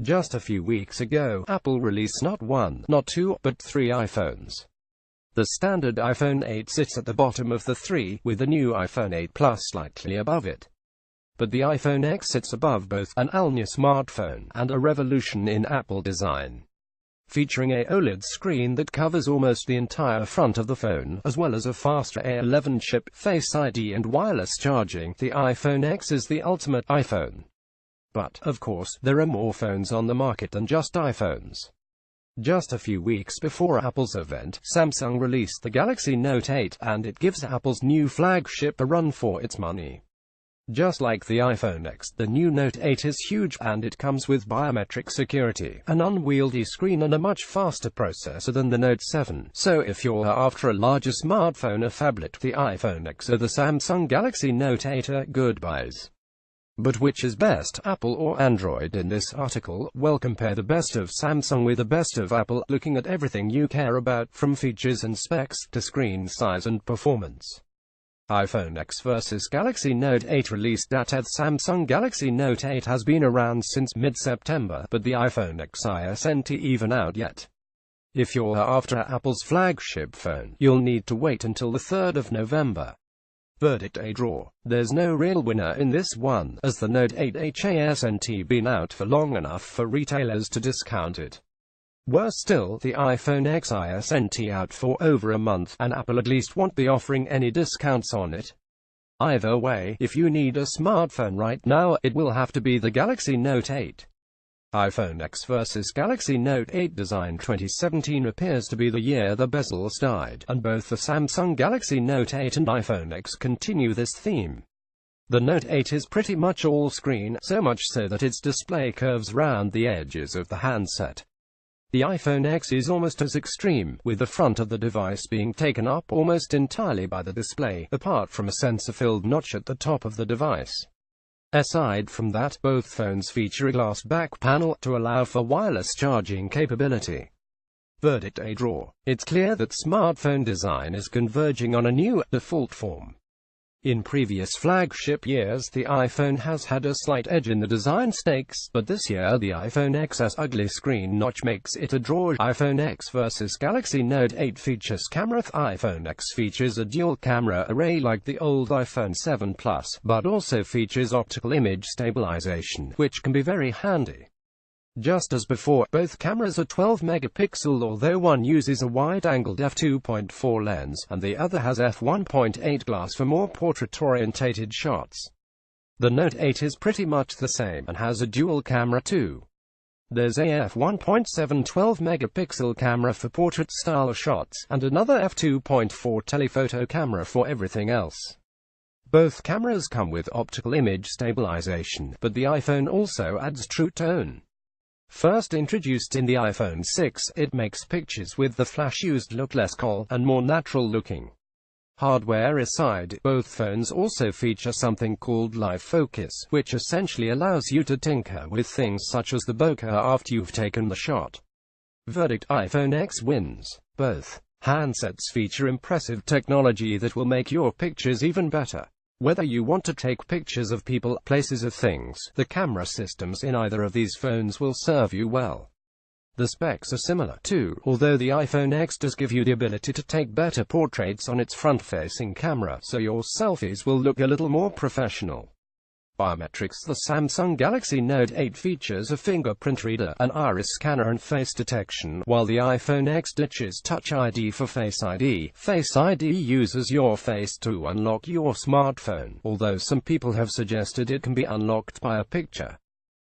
Just a few weeks ago, Apple released not one, not two, but three iPhones. The standard iPhone 8 sits at the bottom of the three, with the new iPhone 8 Plus slightly above it. But the iPhone X sits above both, an all-new smartphone, and a revolution in Apple design. Featuring a OLED screen that covers almost the entire front of the phone, as well as a faster A11 chip, Face ID and wireless charging, the iPhone X is the ultimate iPhone. But, of course, there are more phones on the market than just iPhones. Just a few weeks before Apple's event, Samsung released the Galaxy Note 8, and it gives Apple's new flagship a run for its money. Just like the iPhone X, the new Note 8 is huge, and it comes with biometric security, an unwieldy screen and a much faster processor than the Note 7. So if you're after a larger smartphone, a phablet, the iPhone X or the Samsung Galaxy Note 8 are good buys. But which is best, Apple or Android in this article? Well, compare the best of Samsung with the best of Apple, looking at everything you care about, from features and specs, to screen size and performance. iPhone X vs Galaxy Note 8 released at Samsung Galaxy Note 8 has been around since mid-September, but the iPhone X isn't even out yet. If you're after Apple's flagship phone, you'll need to wait until the 3rd of November. Verdict: a draw. There's no real winner in this one, as the Note 8 hasn't been out for long enough for retailers to discount it. Worse still, the iPhone X isn't out for over a month, and Apple at least won't be offering any discounts on it. Either way, if you need a smartphone right now, it will have to be the Galaxy Note 8. iPhone X vs Galaxy Note 8. Design: 2017 appears to be the year the bezels died, and both the Samsung Galaxy Note 8 and iPhone X continue this theme. The Note 8 is pretty much all screen, so much so that its display curves round the edges of the handset. The iPhone X is almost as extreme, with the front of the device being taken up almost entirely by the display, apart from a sensor-filled notch at the top of the device. Aside from that, both phones feature a glass back panel to allow for wireless charging capability. Verdict: a draw. It's clear that smartphone design is converging on a new, default form. In previous flagship years, the iPhone has had a slight edge in the design stakes, but this year the iPhone X's ugly screen notch makes it a draw. iPhone X vs Galaxy Note 8 features camera. The iPhone X features a dual camera array like the old iPhone 7 Plus, but also features optical image stabilization, which can be very handy. Just as before, both cameras are 12 megapixel, although one uses a wide-angled f2.4 lens, and the other has f1.8 glass for more portrait-orientated shots. The Note 8 is pretty much the same, and has a dual camera too. There's a f1.7 12 megapixel camera for portrait-style shots, and another f2.4 telephoto camera for everything else. Both cameras come with optical image stabilization, but the iPhone also adds True Tone. First introduced in the iPhone 6, it makes pictures with the flash used look less cool, and more natural looking. Hardware aside, both phones also feature something called Live Focus, which essentially allows you to tinker with things such as the bokeh after you've taken the shot. Verdict: iPhone X wins. Both handsets feature impressive technology that will make your pictures even better. Whether you want to take pictures of people, places or things, the camera systems in either of these phones will serve you well. The specs are similar, too, although the iPhone X does give you the ability to take better portraits on its front-facing camera, so your selfies will look a little more professional. Biometrics: the Samsung Galaxy Note 8 features a fingerprint reader, an iris scanner and face detection, while the iPhone X ditches Touch ID for Face ID. Face ID uses your face to unlock your smartphone, although some people have suggested it can be unlocked by a picture.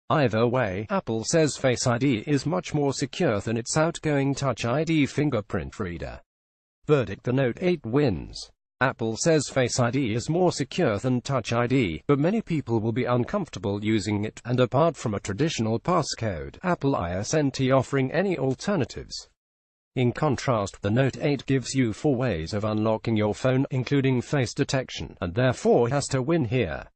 Either way, Apple says Face ID is much more secure than its outgoing Touch ID fingerprint reader. Verdict: the Note 8 wins. Apple says Face ID is more secure than Touch ID, but many people will be uncomfortable using it, and apart from a traditional passcode, Apple isn't offering any alternatives. In contrast, the Note 8 gives you 4 ways of unlocking your phone, including face detection, and therefore has to win here.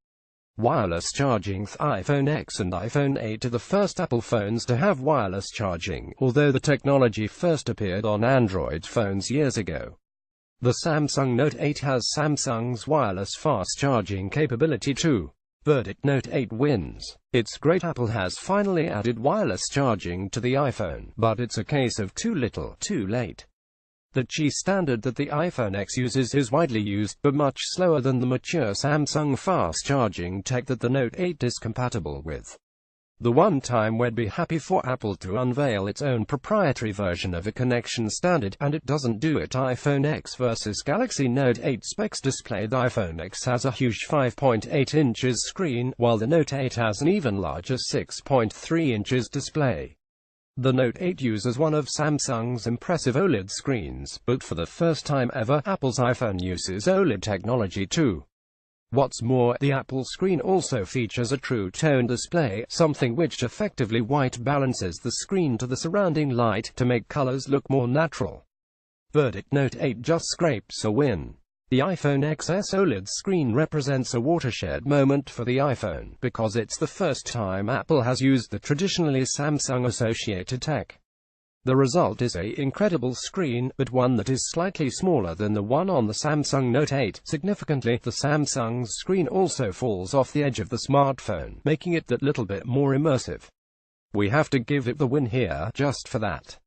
Wireless charging: the iPhone X and iPhone 8 are the first Apple phones to have wireless charging, although the technology first appeared on Android phones years ago. The Samsung Note 8 has Samsung's wireless fast charging capability too. Verdict: Note 8 wins. It's great Apple has finally added wireless charging to the iPhone, but it's a case of too little, too late. The Qi standard that the iPhone X uses is widely used, but much slower than the mature Samsung fast charging tech that the Note 8 is compatible with. The one time we'd be happy for Apple to unveil its own proprietary version of a connection standard, and it doesn't do it. iPhone X versus Galaxy Note 8 specs display. The iPhone X has a huge 5.8 inches screen, while the Note 8 has an even larger 6.3 inches display. The Note 8 uses one of Samsung's impressive OLED screens, but for the first time ever, Apple's iPhone uses OLED technology too. What's more, the Apple screen also features a true tone display, something which effectively white balances the screen to the surrounding light to make colors look more natural. Verdict: Note 8 just scrapes a win. The iPhone XS OLED screen represents a watershed moment for the iPhone, because it's the first time Apple has used the traditionally Samsung-associated tech. The result is an incredible screen, but one that is slightly smaller than the one on the Samsung Note 8. Significantly, the Samsung's screen also falls off the edge of the smartphone, making it that little bit more immersive. We have to give it the win here, just for that.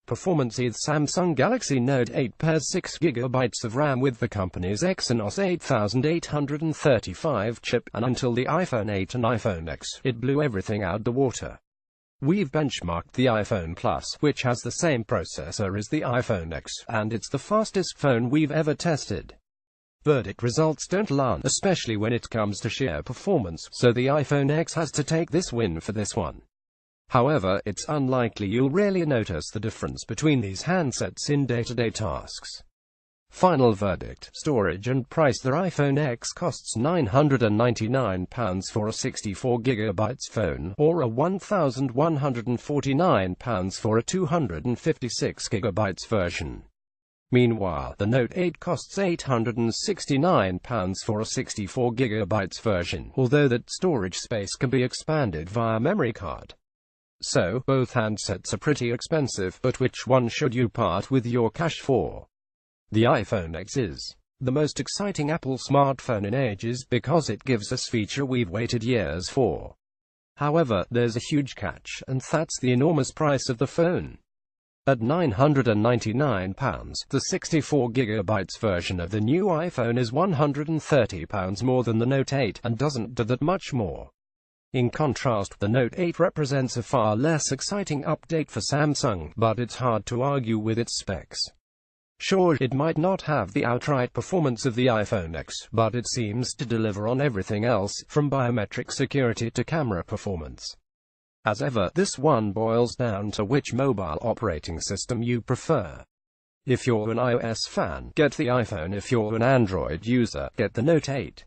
Performance: the Samsung Galaxy Note 8 pairs 6GB of RAM with the company's Exynos 8835 chip, and until the iPhone 8 and iPhone X, it blew everything out the water. We've benchmarked the iPhone Plus, which has the same processor as the iPhone X, and it's the fastest phone we've ever tested. Verdict: results don't lie, especially when it comes to sheer performance, so the iPhone X has to take this win for this one. However, it's unlikely you'll really notice the difference between these handsets in day-to-day tasks. Final verdict: storage and price. The iPhone X costs £999 for a 64GB phone, or a £1,149 for a 256GB version. Meanwhile, the Note 8 costs £869 for a 64GB version, although that storage space can be expanded via memory card. So, both handsets are pretty expensive, but which one should you part with your cash for? The iPhone X is the most exciting Apple smartphone in ages, because it gives us feature we've waited years for. However, there's a huge catch, and that's the enormous price of the phone. At £999, the 64GB version of the new iPhone is £130 more than the Note 8, and doesn't do that much more. In contrast, the Note 8 represents a far less exciting update for Samsung, but it's hard to argue with its specs. Sure, it might not have the outright performance of the iPhone X, but it seems to deliver on everything else, from biometric security to camera performance. As ever, this one boils down to which mobile operating system you prefer. If you're an iOS fan, get the iPhone. If you're an Android user, get the Note 8.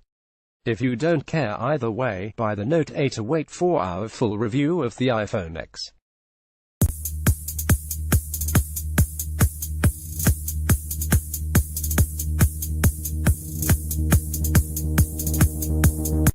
If you don't care either way, buy the Note 8 or wait for our full review of the iPhone X.